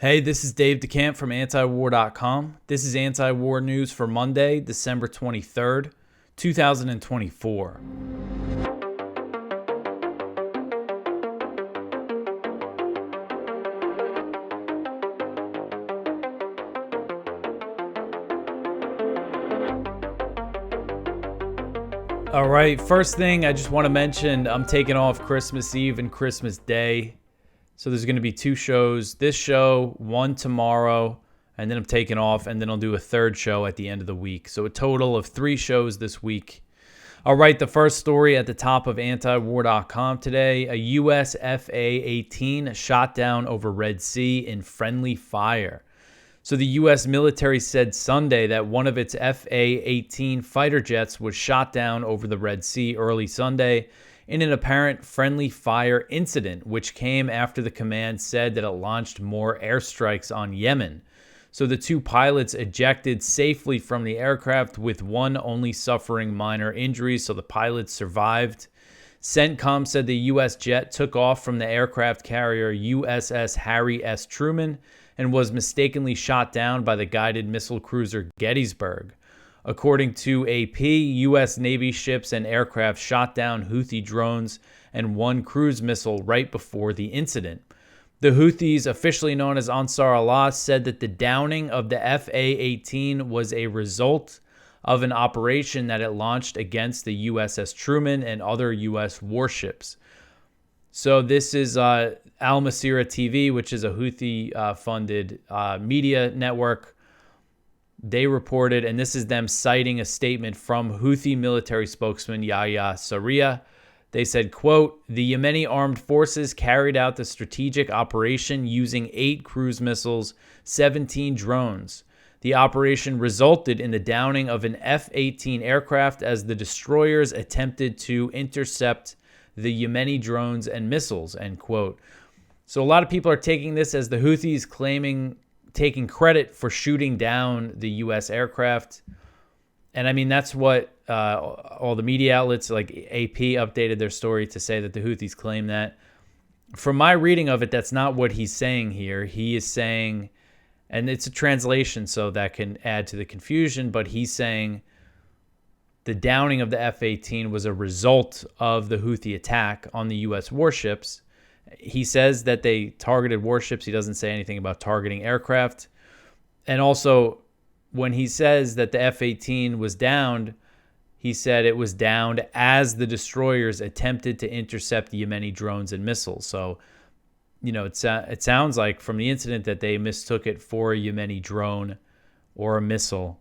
Hey, this is Dave DeCamp from antiwar.com. This is anti-war news for Monday, December 23rd, 2024. All right, first thing I just want to mention, I'm taking off Christmas Eve and Christmas Day. So there's going to be two shows. This show, one tomorrow, and then I'm taking off, and then I'll do a third show at the end of the week. So a total of 3 shows this week. All right, the first story at the top of antiwar.com today, a U.S. F-A-18 shot down over Red Sea in friendly fire. So the U.S. military said Sunday that one of its F-A-18 fighter jets was shot down over the Red Sea early Sunday in an apparent friendly fire incident, which came after the command said that it launched more airstrikes on Yemen. So the 2 pilots ejected safely from the aircraft, with one only suffering minor injuries, so the pilots survived. CENTCOM said the U.S. jet took off from the aircraft carrier USS Harry S. Truman and was mistakenly shot down by the guided missile cruiser Gettysburg. According to AP, U.S. Navy ships and aircraft shot down Houthi drones and 1 cruise missile right before the incident. The Houthis, officially known as Ansar Allah, said that the downing of the F-A-18 was a result of an operation that it launched against the USS Truman and other U.S. warships. So this is Al Masirah TV, which is a Houthi-funded media network. They reported, and this is them citing a statement from Houthi military spokesman Yahya Sarria. They said, quote, "The Yemeni armed forces carried out the strategic operation using 8 cruise missiles, 17 drones. The operation resulted in the downing of an F-18 aircraft as the destroyers attempted to intercept the Yemeni drones and missiles," end quote. So a lot of people are taking this as the Houthis taking credit for shooting down the U.S. aircraft. And I mean, that's what all the media outlets like AP updated their story to say, that the Houthis claim that. From my reading of it, that's not what he's saying here. He is saying, and it's a translation, so that can add to the confusion, but he's saying the downing of the F-18 was a result of the Houthi attack on the U.S. warships. He says that they targeted warships. He doesn't say anything about targeting aircraft. And also, when he says that the F-18 was downed, he said it was downed as the destroyers attempted to intercept the Yemeni drones and missiles. So, you know, it sounds like from the incident that they mistook it for a Yemeni drone or a missile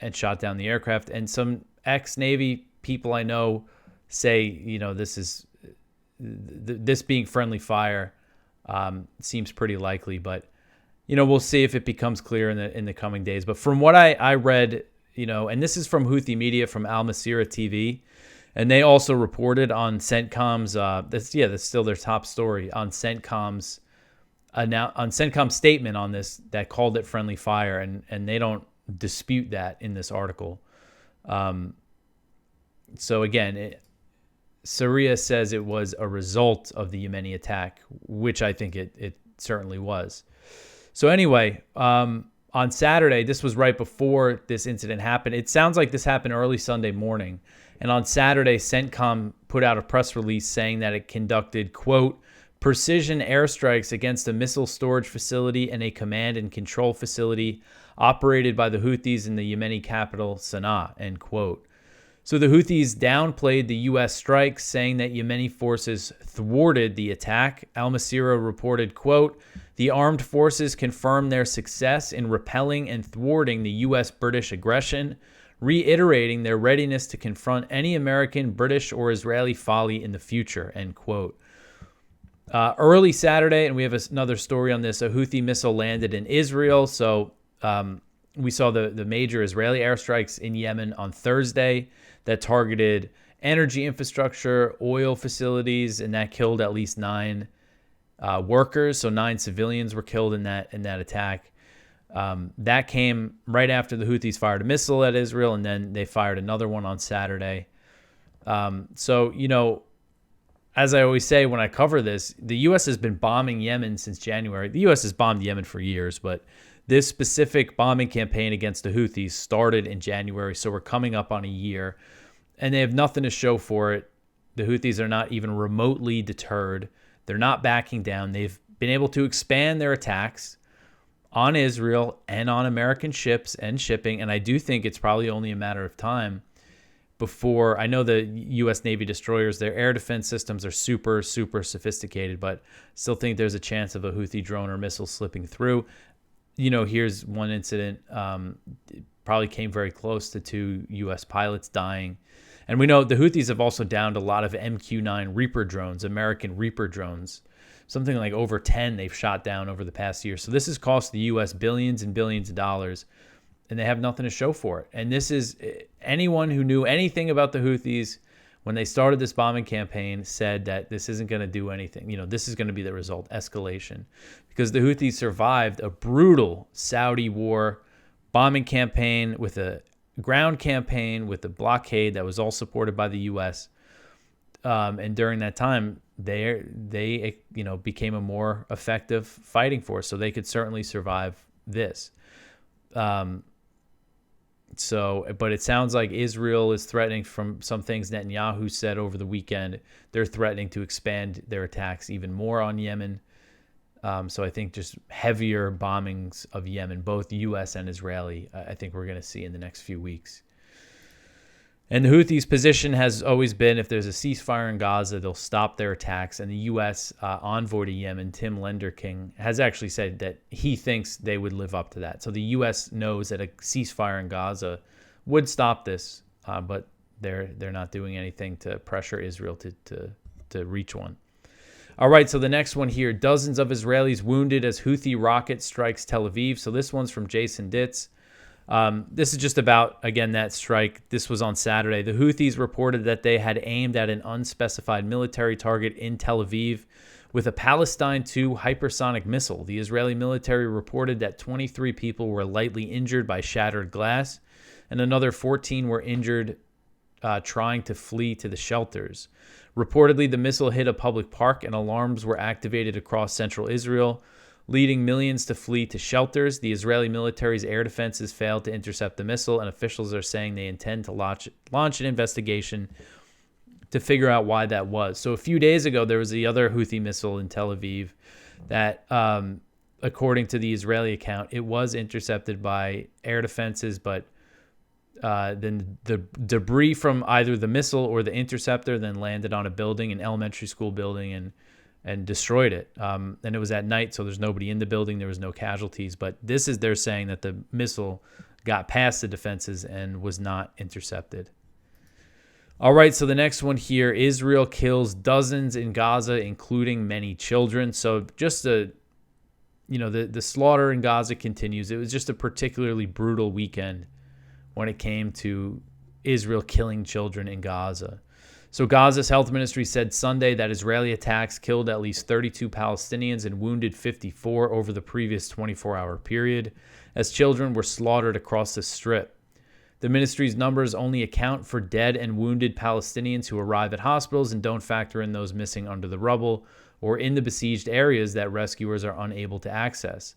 and shot down the aircraft. And some ex-Navy people I know say, you know, this being friendly fire seems pretty likely, but you know, we'll see if it becomes clear in the coming days. But from what I read, you know, and this is from Houthi media, from Al Masirah TV, and they also reported on CENTCOM's that's still their top story, on CENTCOM's statement on this that called it friendly fire, and they don't dispute that in this article. So again, Syria says it was a result of the Yemeni attack, which I think it certainly was. So anyway, on Saturday, this was right before this incident happened. It sounds like this happened early Sunday morning. And on Saturday, CENTCOM put out a press release saying that it conducted, quote, "precision airstrikes against a missile storage facility and a command and control facility operated by the Houthis in the Yemeni capital, Sana'a," end quote. So the Houthis downplayed the U.S. strikes, saying that Yemeni forces thwarted the attack. Al Masirah reported, quote, "The armed forces confirmed their success in repelling and thwarting the U.S.-British aggression, reiterating their readiness to confront any American, British, or Israeli folly in the future," end quote. Early Saturday, and we have another story on this, a Houthi missile landed in Israel. So we saw the major Israeli airstrikes in Yemen on Thursday that targeted energy infrastructure, oil facilities, and that killed at least 9 workers. So 9 civilians were killed in that attack. That came right after the Houthis fired a missile at Israel, and then they fired another one on Saturday. So, you know, as I always say when I cover this, the U.S. has been bombing Yemen since January. The U.S. has bombed Yemen for years, but this specific bombing campaign against the Houthis started in January, so we're coming up on a year, and they have nothing to show for it. The Houthis are not even remotely deterred. They're not backing down. They've been able to expand their attacks on Israel and on American ships and shipping, and I do think it's probably only a matter of time before, I know the U.S. Navy destroyers, their air defense systems are super, super sophisticated, but still think there's a chance of a Houthi drone or missile slipping through. Here's one incident, probably came very close to 2 U.S. pilots dying. And we know the Houthis have also downed a lot of MQ-9 Reaper drones, American Reaper drones. Something like over 10 they've shot down over the past year. So this has cost the U.S. billions and billions of dollars, and they have nothing to show for it. And this is, anyone who knew anything about the Houthis when they started this bombing campaign said that this isn't going to do anything. This is going to be the result, escalation. Because the Houthis survived a brutal Saudi war bombing campaign with a ground campaign with a blockade that was all supported by the U.S. And during that time, they became a more effective fighting force, so they could certainly survive this. But it sounds like Israel is threatening, from some things Netanyahu said over the weekend, they're threatening to expand their attacks even more on Yemen. So I think just heavier bombings of Yemen, both U.S. and Israeli, I think we're going to see in the next few weeks. And the Houthis' position has always been, if there's a ceasefire in Gaza, they'll stop their attacks. And the U.S. Envoy to Yemen, Tim Lenderking, has actually said that he thinks they would live up to that. So the U.S. knows that a ceasefire in Gaza would stop this, but they're not doing anything to pressure Israel to reach one. All right, so the next one here, dozens of Israelis wounded as Houthi rocket strikes Tel Aviv. So this one's from Jason Ditz. This is just about, again, that strike. This was on Saturday. The Houthis reported that they had aimed at an unspecified military target in Tel Aviv with a Palestine II hypersonic missile. The Israeli military reported that 23 people were lightly injured by shattered glass, and another 14 were injured trying to flee to the shelters. Reportedly, the missile hit a public park and alarms were activated across central Israel, leading millions to flee to shelters. The Israeli military's air defenses failed to intercept the missile, and officials are saying they intend to launch an investigation to figure out why that was. So a few days ago, there was the other Houthi missile in Tel Aviv that, according to the Israeli account, it was intercepted by air defenses, but then the debris from either the missile or the interceptor then landed on a building, an elementary school building, and destroyed it. And it was at night, so there's nobody in the building. There was no casualties. But they're saying that the missile got past the defenses and was not intercepted. All right, so the next one here, Israel kills dozens in Gaza, including many children. So just the slaughter in Gaza continues. It was just a particularly brutal weekend when it came to Israel killing children in Gaza. So Gaza's health ministry said Sunday that Israeli attacks killed at least 32 Palestinians and wounded 54 over the previous 24-hour period, as children were slaughtered across the strip. The ministry's numbers only account for dead and wounded Palestinians who arrive at hospitals and don't factor in those missing under the rubble or in the besieged areas that rescuers are unable to access.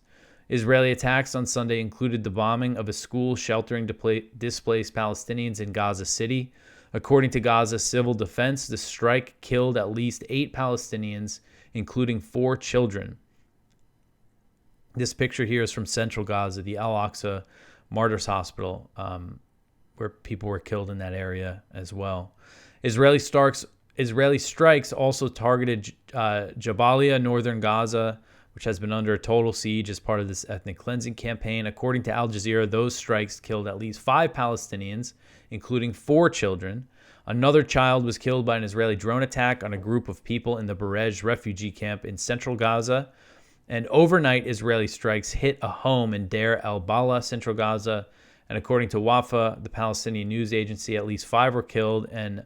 Israeli attacks on Sunday included the bombing of a school sheltering displaced Palestinians in Gaza City. According to Gaza Civil Defense, the strike killed at least 8 Palestinians, including 4 children. This picture here is from central Gaza, the Al-Aqsa Martyrs Hospital, where people were killed in that area as well. Israeli strikes also targeted Jabalia, northern Gaza, which has been under a total siege as part of this ethnic cleansing campaign. According to Al Jazeera, those strikes killed at least 5 Palestinians, including 4 children. Another child was killed by an Israeli drone attack on a group of people in the Barej refugee camp in central Gaza. And overnight, Israeli strikes hit a home in Deir el-Bala, central Gaza. And according to Wafa, the Palestinian news agency, at least 5 were killed, and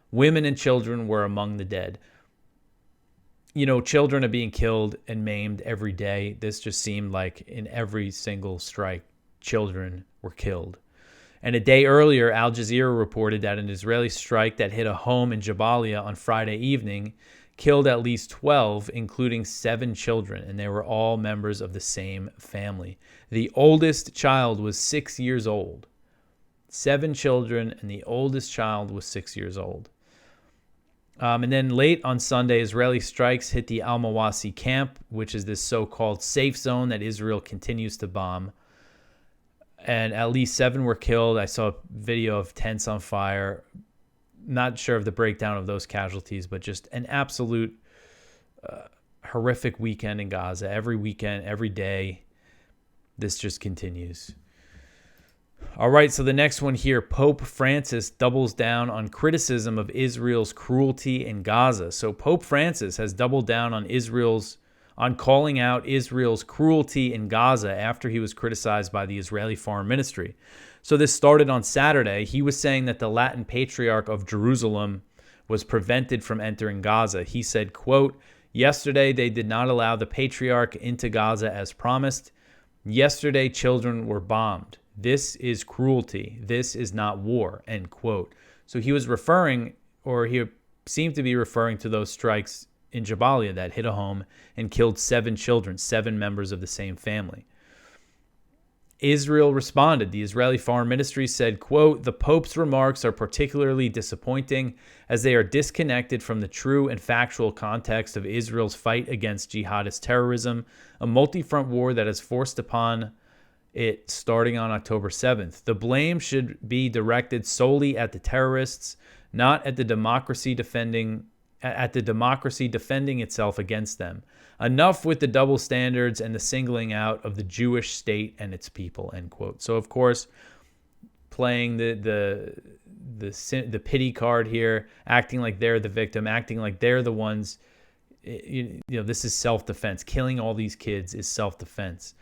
women and children were among the dead. Children are being killed and maimed every day. This just seemed like in every single strike, children were killed. And a day earlier, Al Jazeera reported that an Israeli strike that hit a home in Jabalia on Friday evening killed at least 12, including 7 children, and they were all members of the same family. The oldest child was 6 years old. 7 children, and the oldest child was 6 years old. And then late on Sunday, Israeli strikes hit the Al-Mawasi camp, which is this so-called safe zone that Israel continues to bomb. And at least 7 were killed. I saw a video of tents on fire. Not sure of the breakdown of those casualties, but just an absolute horrific weekend in Gaza. Every weekend, every day, this just continues. All right, so the next one here, Pope Francis doubles down on criticism of Israel's cruelty in Gaza. So Pope Francis has doubled down on calling out Israel's cruelty in Gaza after he was criticized by the Israeli Foreign Ministry. So this started on Saturday. He was saying that the Latin Patriarch of Jerusalem was prevented from entering Gaza. He said, quote, "Yesterday they did not allow the Patriarch into Gaza as promised. Yesterday children were bombed. This is cruelty. This is not war," end quote. So he was referring, or he seemed to be referring to those strikes in Jabalia that hit a home and killed 7 children, 7 members of the same family. Israel responded. The Israeli Foreign Ministry said, quote, "The Pope's remarks are particularly disappointing as they are disconnected from the true and factual context of Israel's fight against jihadist terrorism, a multi-front war that is forced upon it starting on October 7th. The blame should be directed solely at the terrorists, not at the democracy defending itself against them. Enough with the double standards and the singling out of the Jewish state and its people," end quote. So of course, playing the pity card here, acting like they're the victim, acting like they're the ones, this is self-defense. Killing all these kids is self-defense.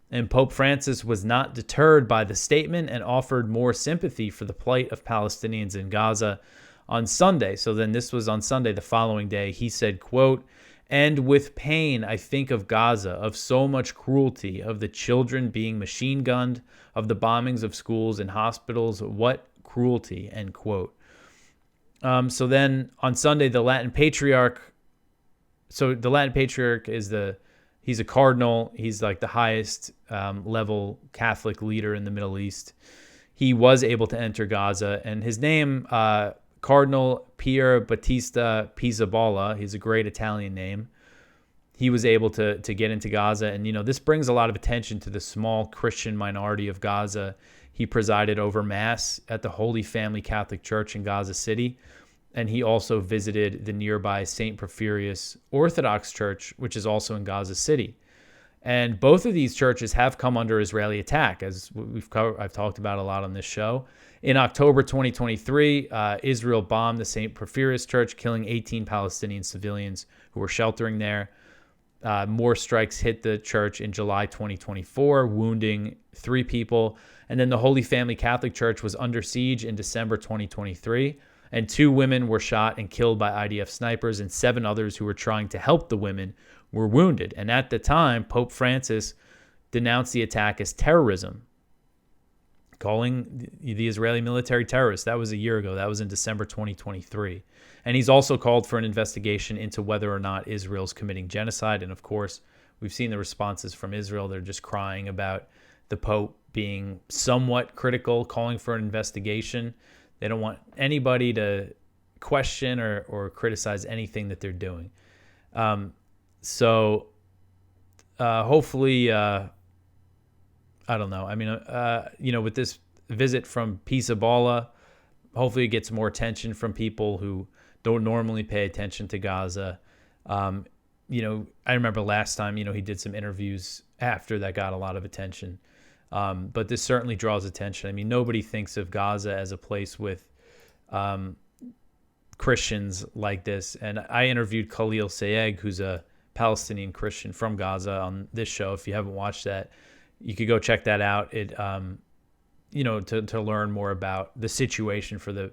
And Pope Francis was not deterred by the statement and offered more sympathy for the plight of Palestinians in Gaza on Sunday. So then this was on Sunday, the following day. He said, quote, "And with pain, I think of Gaza, of so much cruelty, of the children being machine gunned, of the bombings of schools and hospitals. What cruelty," end quote. So then on Sunday, the Latin Patriarch, he's a cardinal. He's like the highest level Catholic leader in the Middle East. He was able to enter Gaza, and his name, Cardinal Pier Battista Pizzaballa, he's a great Italian name. He was able to get into Gaza, and this brings a lot of attention to the small Christian minority of Gaza. He presided over Mass at the Holy Family Catholic Church in Gaza City, and he also visited the nearby St. Porphyrius Orthodox Church, which is also in Gaza City. And both of these churches have come under Israeli attack, as I've talked about a lot on this show. In October 2023, Israel bombed the St. Porphyrius Church, killing 18 Palestinian civilians who were sheltering there. More strikes hit the church in July 2024, wounding 3 people. And then the Holy Family Catholic Church was under siege in December 2023. And 2 women were shot and killed by IDF snipers, and 7 others who were trying to help the women were wounded. And at the time, Pope Francis denounced the attack as terrorism, calling the Israeli military terrorists. That was a year ago. That was in December 2023. And he's also called for an investigation into whether or not Israel's committing genocide. And of course, we've seen the responses from Israel. They're just crying about the Pope being somewhat critical, calling for an investigation. They don't want anybody to question or criticize anything that they're doing. So hopefully, I don't know. I mean, with this visit from Pizzaballa, hopefully it gets more attention from people who don't normally pay attention to Gaza. I remember last time, he did some interviews after that got a lot of attention. But this certainly draws attention. I mean, nobody thinks of Gaza as a place with Christians like this. And I interviewed Khalil Sayegh, who's a Palestinian Christian from Gaza, on this show. If you haven't watched that, you could go check that out. It, to learn more about the situation for the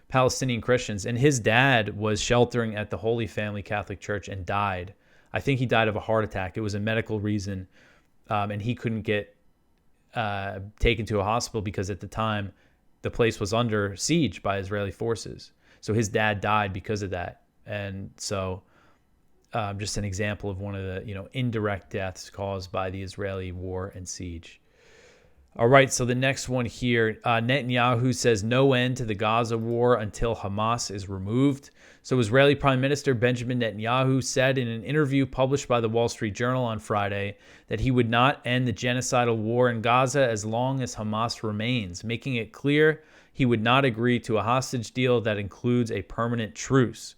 Palestinian Christians. And his dad was sheltering at the Holy Family Catholic Church and died. I think he died of a heart attack. It was a medical reason, and he couldn't get taken to a hospital because at the time the place was under siege by Israeli forces. So his dad died because of that. And so just an example of one of the, indirect deaths caused by the Israeli war and siege. All right, so the next one here, Netanyahu says no end to the Gaza war until Hamas is removed. So Israeli Prime Minister Benjamin Netanyahu said in an interview published by the Wall Street Journal on Friday that he would not end the genocidal war in Gaza as long as Hamas remains, making it clear he would not agree to a hostage deal that includes a permanent truce.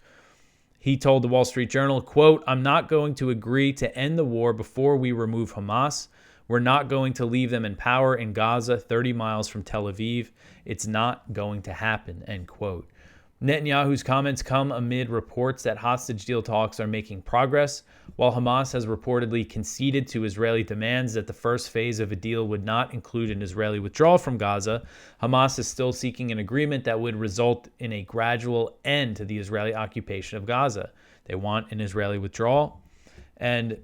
He told the Wall Street Journal, quote, "I'm not going to agree to end the war before we remove Hamas. We're not going to leave them in power in Gaza, 30 miles from Tel Aviv. It's not going to happen," end quote. Netanyahu's comments come amid reports that hostage deal talks are making progress, while Hamas has reportedly conceded to Israeli demands that the first phase of a deal would not include an Israeli withdrawal from Gaza. Hamas is still seeking an agreement that would result in a gradual end to the Israeli occupation of Gaza. They want an Israeli withdrawal. And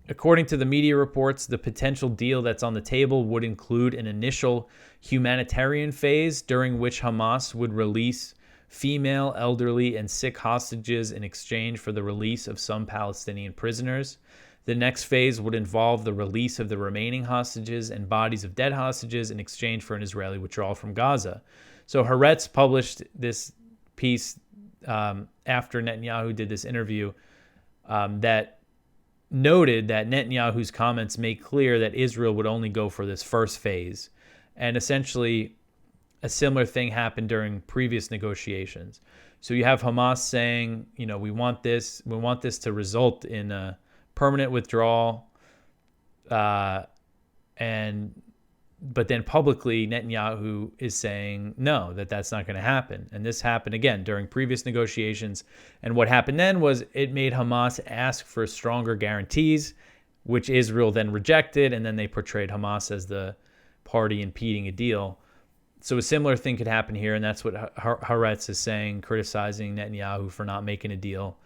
according to the media reports, the potential deal that's on the table would include an initial humanitarian phase during which Hamas would release female, elderly, and sick hostages in exchange for the release of some Palestinian prisoners. The next phase would involve the release of the remaining hostages and bodies of dead hostages in exchange for an Israeli withdrawal from Gaza. So Haaretz published this piece after Netanyahu did this interview that noted that Netanyahu's comments make clear that Israel would only go for this first phase. And essentially, a similar thing happened during previous negotiations. So you have Hamas saying, we want this to result in a permanent withdrawal, but then publicly Netanyahu is saying no, that's not going to happen. And this happened again during previous negotiations. And what happened then was it made Hamas ask for stronger guarantees, which Israel then rejected, and then they portrayed Hamas as the party impeding a deal. So a similar thing could happen here, and that's what Haaretz is saying, criticizing Netanyahu for not making a deal.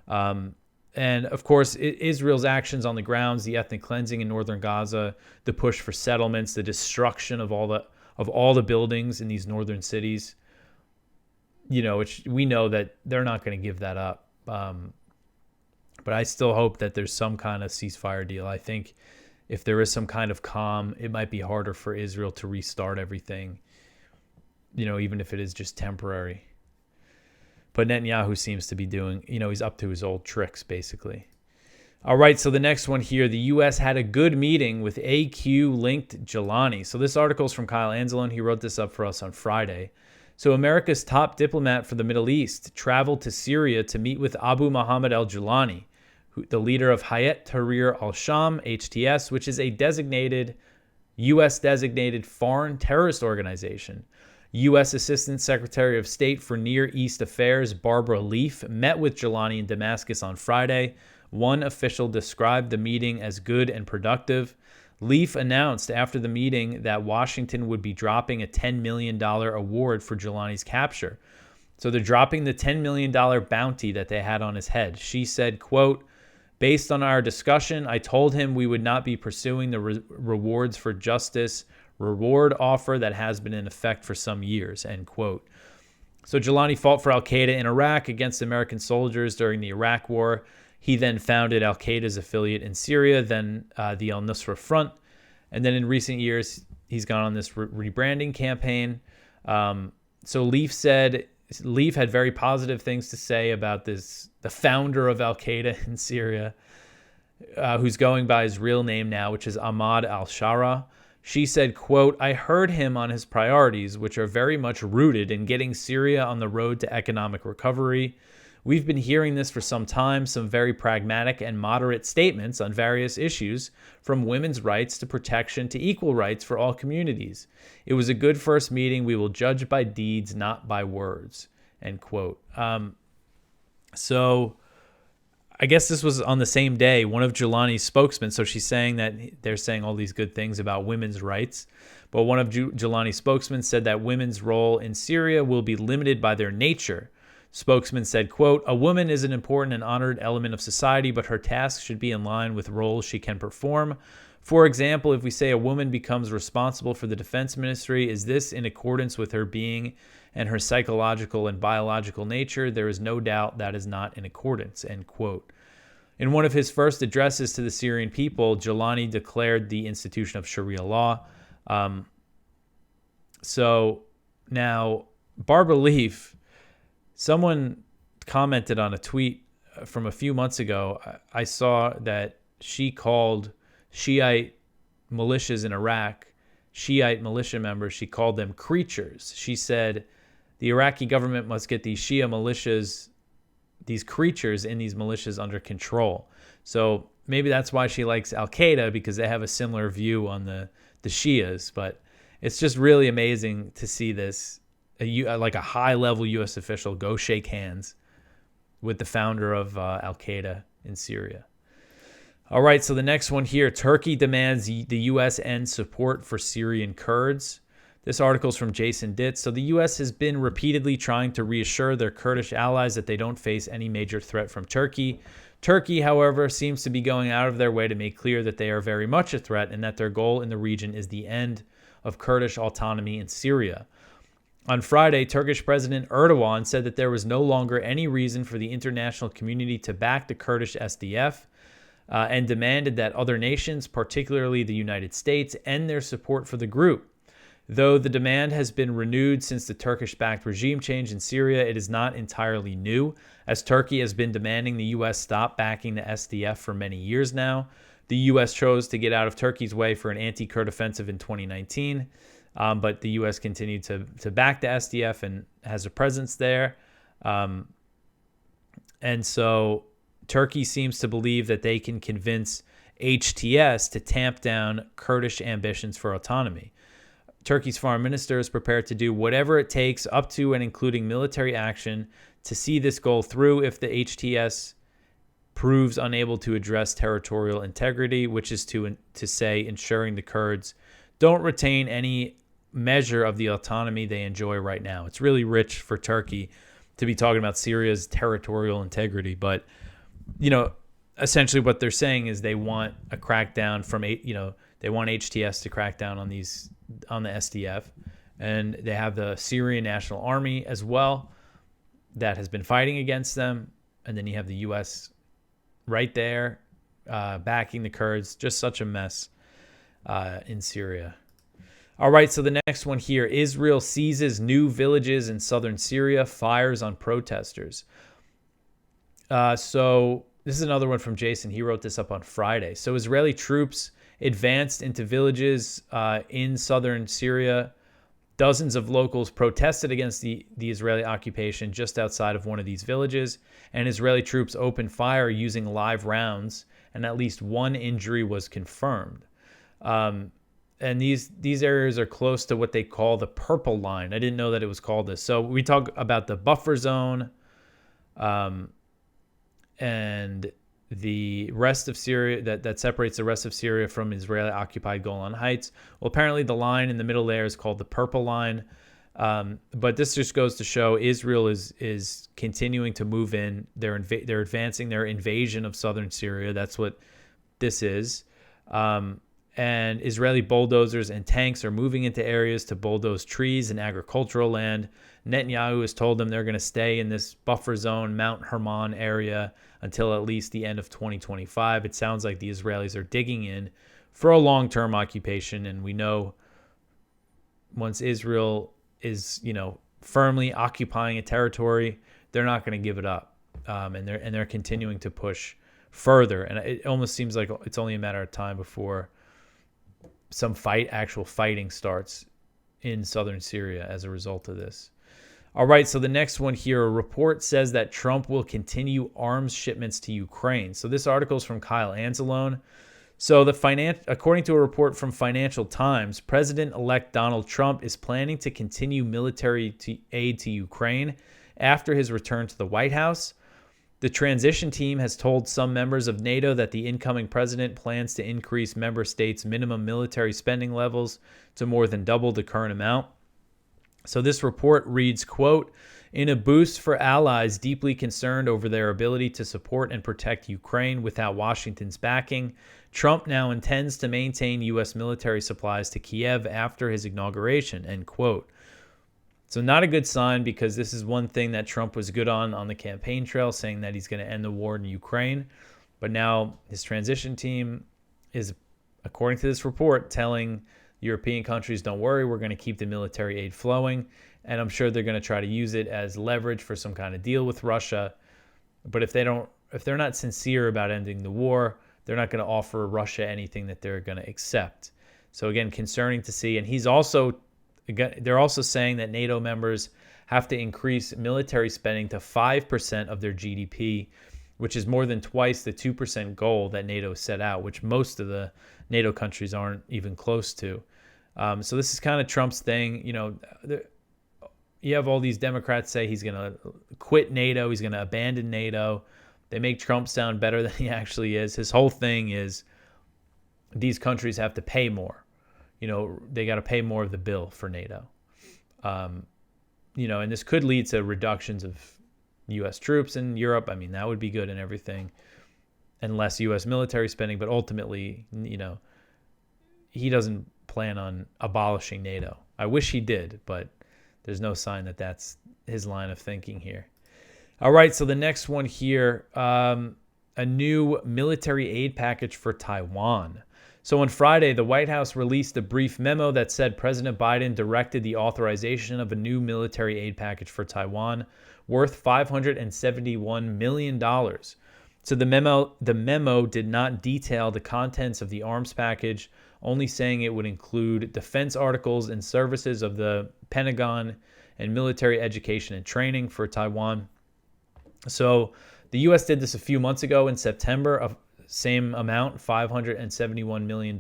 And of course, Israel's actions on the grounds, the ethnic cleansing in northern Gaza, the push for settlements, the destruction of all the buildings in these northern cities, which we know that they're not going to give that up. But I still hope that there's some kind of ceasefire deal. I think if there is some kind of calm, it might be harder for Israel to restart everything, even if it is just temporary. But Netanyahu seems to be doing, he's up to his old tricks, basically. All right, so the next one here, the U.S. had a good meeting with AQ-linked Julani. So this article is from Kyle Anzalone. He wrote this up for us on Friday. So America's top diplomat for the Middle East traveled to Syria to meet with Abu Muhammad al-Julani, the leader of Hayat Tahrir al-Sham, HTS, which is a U.S.-designated foreign terrorist organization. U.S. Assistant Secretary of State for Near East Affairs Barbara Leaf met with Julani in Damascus on Friday. One official described the meeting as good and productive. Leaf announced after the meeting that Washington would be dropping a $10 million award for Julani's capture. So they're dropping the $10 million bounty that they had on his head. She said, quote, "Based on our discussion, I told him we would not be pursuing the rewards for justice reward offer that has been in effect for some years," end quote. So Julani fought for al-Qaeda in Iraq against American soldiers during the Iraq War. He then founded al-Qaeda's affiliate in Syria, then the al-Nusra Front. And then in recent years, he's gone on this rebranding campaign. So Leaf had very positive things to say about the founder of al-Qaeda in Syria, who's going by his real name now, which is Ahmad al-Shara. She said, quote, "I heard him on his priorities, which are very much rooted in getting Syria on the road to economic recovery. We've been hearing this for some time, some very pragmatic and moderate statements on various issues, from women's rights to protection to equal rights for all communities. It was a good first meeting. We will judge by deeds, not by words," end quote. So I guess this was on the same day, one of Julani's spokesmen. So she's saying that they're saying all these good things about women's rights. But one of Julani's spokesmen said that women's role in Syria will be limited by their nature. Spokesman said, quote, "A woman is an important and honored element of society, but her tasks should be in line with roles she can perform. For example, if we say a woman becomes responsible for the defense ministry, is this in accordance with her being and her psychological and biological nature? There is no doubt that is not in accordance, end quote. In one of his first addresses to the Syrian people, Julani declared the institution of Sharia law. So now, Barbara Leaf, someone commented on a tweet from a few months ago. I saw that she called Shiite militias in Iraq, Shiite militia members, she called them creatures. She said the Iraqi government must get these Shia militias, these creatures in these militias under control. So maybe that's why she likes Al-Qaeda, because they have a similar view on the Shias. But it's just really amazing to see this, like a high-level U.S. official go shake hands with the founder of Al-Qaeda in Syria. All right, so the next one here, Turkey demands the U.S. end support for Syrian Kurds. This article is from Jason Ditz. So the U.S. has been repeatedly trying to reassure their Kurdish allies that they don't face any major threat from Turkey. Turkey, however, seems to be going out of their way to make clear that they are very much a threat and that their goal in the region is the end of Kurdish autonomy in Syria. On Friday, Turkish President Erdogan said that there was no longer any reason for the international community to back the Kurdish SDF, and demanded that other nations, particularly the United States, end their support for the group. Though the demand has been renewed since the Turkish-backed regime change in Syria, it is not entirely new, as Turkey has been demanding the U.S. stop backing the SDF for many years now. The U.S. chose to get out of Turkey's way for an anti-Kurd offensive in 2019, but the U.S. continued to back the SDF and has a presence there. And so Turkey seems to believe that they can convince HTS to tamp down Kurdish ambitions for autonomy. Turkey's foreign minister is prepared to do whatever it takes, up to and including military action, to see this goal through if the HTS proves unable to address territorial integrity, which is to say ensuring the Kurds don't retain any measure of the autonomy they enjoy right now. It's really rich for Turkey to be talking about Syria's territorial integrity, but essentially what they're saying is they want a crackdown from, they want HTS to crack down on the SDF, and they have the Syrian National Army as well that has been fighting against them, and then you have the U.S. right there backing the Kurds. Just such a mess in Syria. All right, so the next one here, Israel seizes new villages in southern Syria, fires on protesters. So this is another one from Jason. He wrote this up on Friday. So Israeli troops advanced into villages in southern Syria. Dozens of locals protested against the Israeli occupation just outside of one of these villages, and Israeli troops opened fire using live rounds, and at least one injury was confirmed. And these areas are close to what they call the Purple Line. I didn't know that it was called this. So we talk about the buffer zone, and the rest of Syria that separates the rest of Syria from Israeli-occupied Golan Heights. Well, apparently the line in the middle there is called the Purple Line. But this just goes to show Israel is continuing to move in. They're advancing their invasion of southern Syria. That's what this is. And Israeli bulldozers and tanks are moving into areas to bulldoze trees and agricultural land. Netanyahu has told them they're going to stay in this buffer zone, Mount Hermon area, until at least the end of 2025. It sounds like the Israelis are digging in for a long-term occupation, and we know once Israel is, firmly occupying a territory, they're not going to give it up, and they're continuing to push further. And it almost seems like it's only a matter of time before some actual fighting starts in southern Syria as a result of this. All right, so the next one here, a report says that Trump will continue arms shipments to Ukraine. So this article is from Kyle Anzalone. So according to a report from Financial Times, President-elect Donald Trump is planning to continue military aid to Ukraine after his return to the White House. The transition team has told some members of NATO that the incoming president plans to increase member states' minimum military spending levels to more than double the current amount. So this report reads, quote, in a boost for allies deeply concerned over their ability to support and protect Ukraine without Washington's backing, Trump now intends to maintain U.S. military supplies to Kiev after his inauguration, end quote. So not a good sign, because this is one thing that Trump was good on the campaign trail, saying that he's going to end the war in Ukraine. But now his transition team is, according to this report, telling European countries, don't worry, we're going to keep the military aid flowing. And I'm sure they're going to try to use it as leverage for some kind of deal with Russia. But if they're not sincere about ending the war, they're not going to offer Russia anything that they're going to accept. So again, concerning to see. And they're also saying that NATO members have to increase military spending to 5% of their GDP, which is more than twice the 2% goal that NATO set out, which most of the NATO countries aren't even close to. So this is kind of Trump's thing. You have all these Democrats say he's going to quit NATO, he's going to abandon NATO. They make Trump sound better than he actually is. His whole thing is these countries have to pay more. They got to pay more of the bill for NATO. And this could lead to reductions of U.S. troops in Europe. I mean, that would be good and everything, and less U.S. military spending. But ultimately, he doesn't plan on abolishing NATO. I wish he did, but there's no sign that that's his line of thinking here. All right, so the next one here, a new military aid package for Taiwan. So on Friday, the White House released a brief memo that said President Biden directed the authorization of a new military aid package for Taiwan worth $571 million. So the memo did not detail the contents of the arms package, only saying it would include defense articles and services of the Pentagon and military education and training for Taiwan. So the U.S. did this a few months ago in September, same amount, $571 million.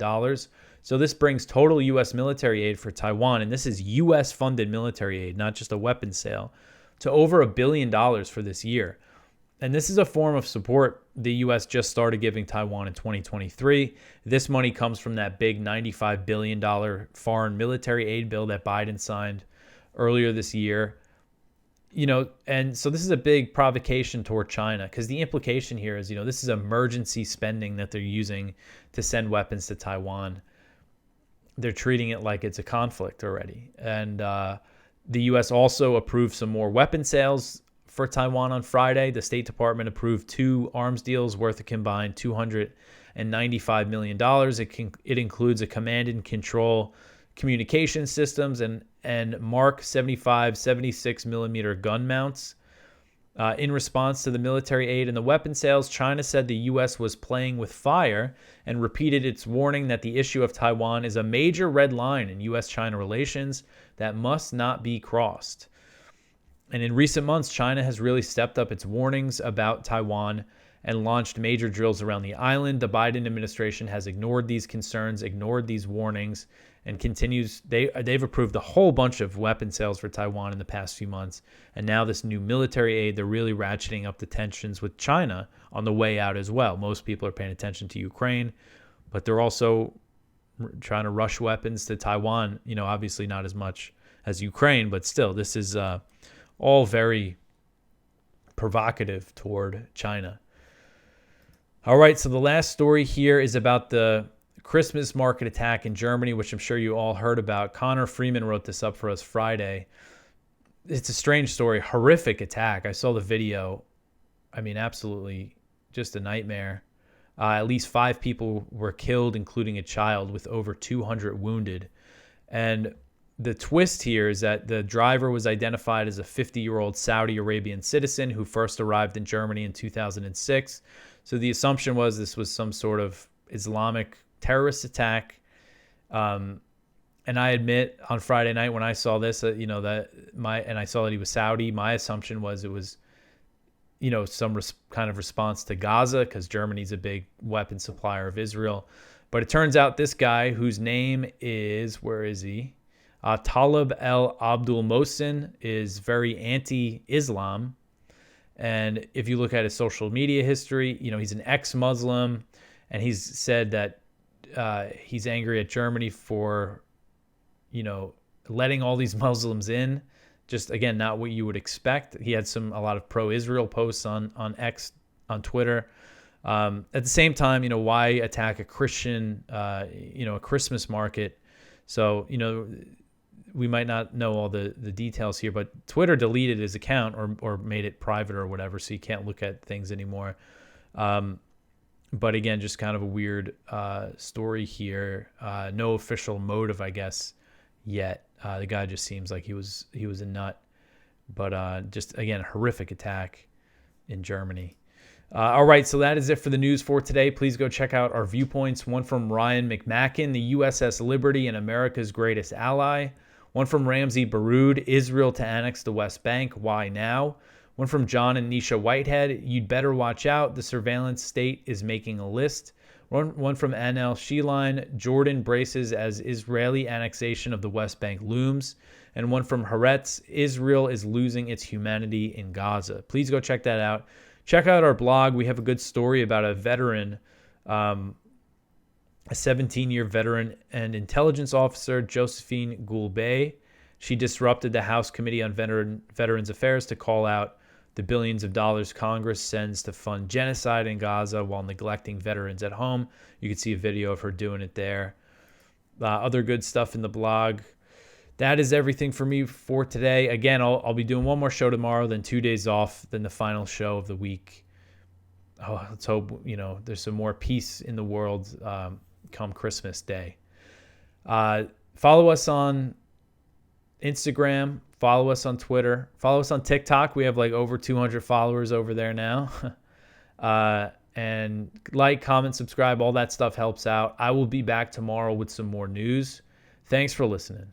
So this brings total U.S. military aid for Taiwan, and this is U.S.-funded military aid, not just a weapons sale, to over $1 billion for this year. And this is a form of support the U.S. just started giving Taiwan in 2023. This money comes from that big $95 billion foreign military aid bill that Biden signed earlier this year. And so this is a big provocation toward China, because the implication here is, this is emergency spending that they're using to send weapons to Taiwan. They're treating it like it's a conflict already. And the U.S. also approved some more weapon sales for Taiwan on Friday. The State Department approved 2 arms deals worth a combined $295 million. It includes a command and control communication systems and Mark 75 76 millimeter gun mounts. In response to the military aid and the weapon sales, China said the U.S. was playing with fire and repeated its warning that the issue of Taiwan is a major red line in U.S.-China relations that must not be crossed. And in recent months, China has really stepped up its warnings about Taiwan and launched major drills around the island. The Biden administration has ignored these concerns, ignored these warnings, and continues. They've approved a whole bunch of weapon sales for Taiwan in the past few months. And now this new military aid, they're really ratcheting up the tensions with China on the way out as well. Most people are paying attention to Ukraine, but they're also trying to rush weapons to Taiwan. Obviously not as much as Ukraine, but still, this is all very provocative toward China. All right, so the last story here is about the Christmas market attack in Germany, which I'm sure you all heard about. Connor Freeman wrote this up for us Friday. It's a strange story, horrific attack. I saw the video. I mean, absolutely just a nightmare. At least 5 people were killed, including a child, with over 200 wounded. And the twist here is that the driver was identified as a 50-year-old Saudi Arabian citizen who first arrived in Germany in 2006. So the assumption was this was some sort of Islamic terrorist attack. And I admit, on Friday night when I saw this, and I saw that he was Saudi, my assumption was it was, some kind of response to Gaza, because Germany's a big weapon supplier of Israel. But it turns out this guy, whose name is, where is he? Talib El Abdul Mohsin, is very anti-Islam. And if you look at his social media history, he's an ex-Muslim, and he's said that he's angry at Germany for, letting all these Muslims in. Just, again, not what you would expect. He had a lot of pro-Israel posts on X, on Twitter. At the same time, why attack a Christian, a Christmas market? So, we might not know all the details here, but Twitter deleted his account or made it private or whatever, so you can't look at things anymore. But again, just kind of a weird story here. No official motive, I guess, yet. The guy just seems like he was a nut. But just, again, horrific attack in Germany. All right, so that is it for the news for today. Please go check out our viewpoints. One from Ryan McMacken, the USS Liberty and America's greatest ally. One from Ramsey Baroud, Israel to annex the West Bank, why now? One from John and Nisha Whitehead, you'd better watch out, the surveillance state is making a list. One from NL Sheline, Jordan braces as Israeli annexation of the West Bank looms. And one from Haaretz, Israel is losing its humanity in Gaza. Please go check that out. Check out our blog. We have a good story about a veteran, a 17-year veteran and intelligence officer, Josephine Goulbey. She disrupted the House Committee on Veterans Affairs to call out the billions of dollars Congress sends to fund genocide in Gaza while neglecting veterans at home. You can see a video of her doing it there. Other good stuff in the blog. That is everything for me for today. Again, I'll be doing one more show tomorrow, then 2 days off, then the final show of the week. Oh, let's hope, there's some more peace in the world come Christmas Day. Follow us on Instagram. Follow us on Twitter. Follow us on TikTok. We have like over 200 followers over there now. And like, comment, subscribe. All that stuff helps out. I will be back tomorrow with some more news. Thanks for listening.